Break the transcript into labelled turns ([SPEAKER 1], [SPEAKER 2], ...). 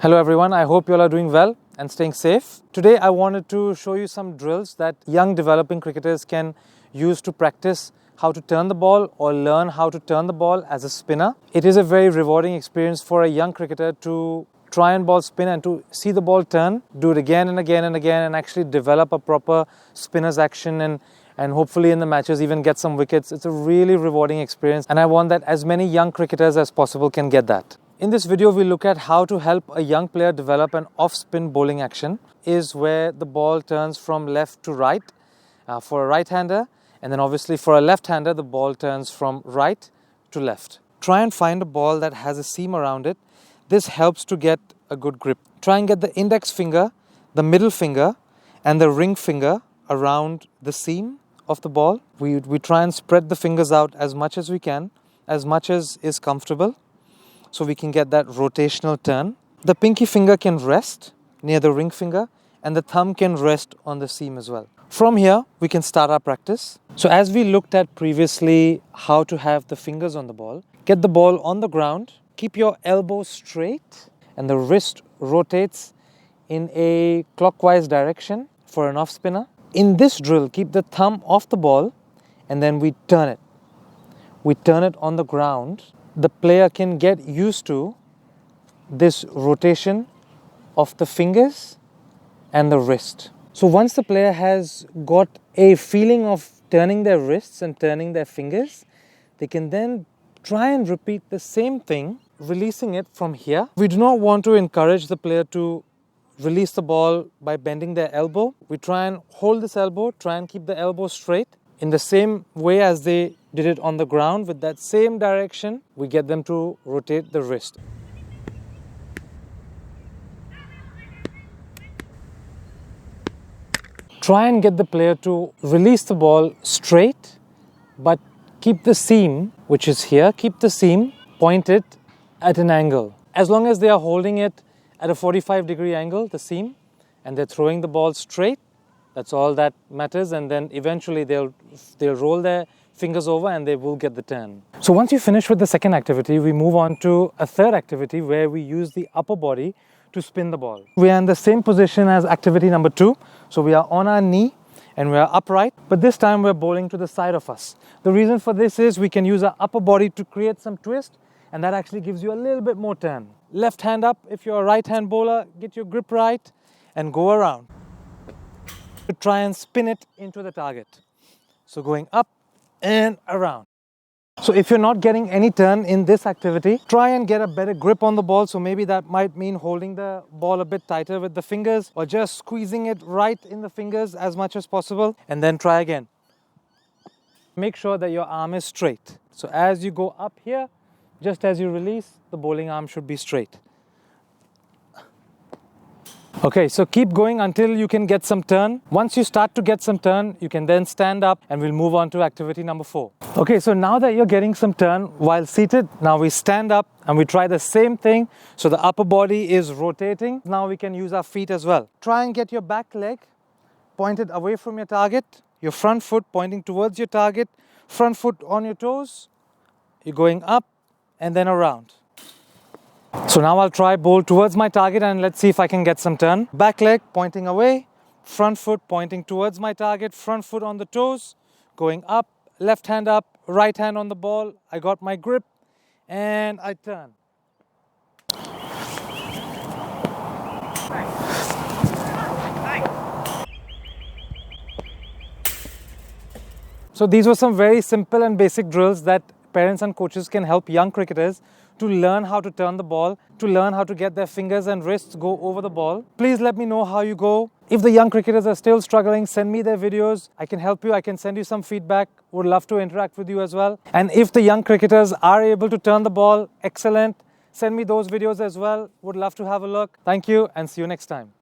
[SPEAKER 1] Hello everyone, I hope you all are doing well and staying safe. Today I wanted to show you some drills that young developing cricketers can use to practice how to turn the ball or learn how to turn the ball as a spinner. It is a very rewarding experience for a young cricketer to try and ball spin and to see the ball turn, do it again and again and again, and actually develop a proper spinner's action and hopefully in the matches even get some wickets. It's a really rewarding experience, and I want that as many young cricketers as possible can get that. In this video, we look at how to help a young player develop an off-spin bowling action, is where the ball turns from left to right for a right-hander, and then obviously for a left-hander, the ball turns from right to left. Try and find a ball that has a seam around it. This helps to get a good grip. Try and get the index finger, the middle finger, and the ring finger around the seam of the ball. We try and spread the fingers out as much as we can, as much as is comfortable, so we can get that rotational turn. The pinky finger can rest near the ring finger and the thumb can rest on the seam as well. From here, we can start our practice. So as we looked at previously how to have the fingers on the ball, get the ball on the ground, keep your elbow straight and the wrist rotates in a clockwise direction for an off spinner. In this drill, keep the thumb off the ball and then we turn it. We turn it on the ground. The player can get used to this rotation of the fingers and the wrist. So once the player has got a feeling of turning their wrists and turning their fingers, they can then try and repeat the same thing, releasing it from here. We do not want to encourage the player to release the ball by bending their elbow. We try and hold this elbow, try and keep the elbow straight in the same way as they did it on the ground. With that same direction, we get them to rotate the wrist. Try and get the player to release the ball straight, but keep the seam, which is here, keep the seam pointed at an angle. As long as they are holding it at a 45-degree angle, the seam, and they're throwing the ball straight, that's all that matters, and then eventually they'll roll their fingers over and they will get the turn. So once you finish with the second activity, we move on to a third activity where we use the upper body to spin the ball. We are in the same position as activity number 2. So we are on our knee and we are upright, but this time we're bowling to the side of us. The reason for this is we can use our upper body to create some twist, and that actually gives you a little bit more turn. Left hand up, if you're a right hand bowler, get your grip right and go around. To try and spin it into the target. So going up and around. So if you're not getting any turn in this activity, try and get a better grip on the ball. So maybe that might mean holding the ball a bit tighter with the fingers or just squeezing it right in the fingers as much as possible, and then try again. Make sure that your arm is straight. So as you go up here, just as you release, the bowling arm should be straight. Okay, so keep going until you can get some turn. Once you start to get some turn, you can then stand up and we'll move on to activity number 4. Okay, so now that you're getting some turn while seated, now we stand up and we try the same thing. So the upper body is rotating. Now we can use our feet as well. Try and get your back leg pointed away from your target, your front foot pointing towards your target, front foot on your toes. You're going up and then around. So now I'll try bowl towards my target and let's see if I can get some turn. Back leg pointing away, front foot pointing towards my target, front foot on the toes, going up, left hand up, right hand on the ball. I got my grip and I turn. So these were some very simple and basic drills that parents and coaches can help young cricketers to learn how to turn the ball, to learn how to get their fingers and wrists go over the ball. Please let me know how you go. If the young cricketers are still struggling, send me their videos. I can help you. I can send you some feedback. Would love to interact with you as well. And if the young cricketers are able to turn the ball, excellent. Send me those videos as well. Would love to have a look. Thank you and see you next time.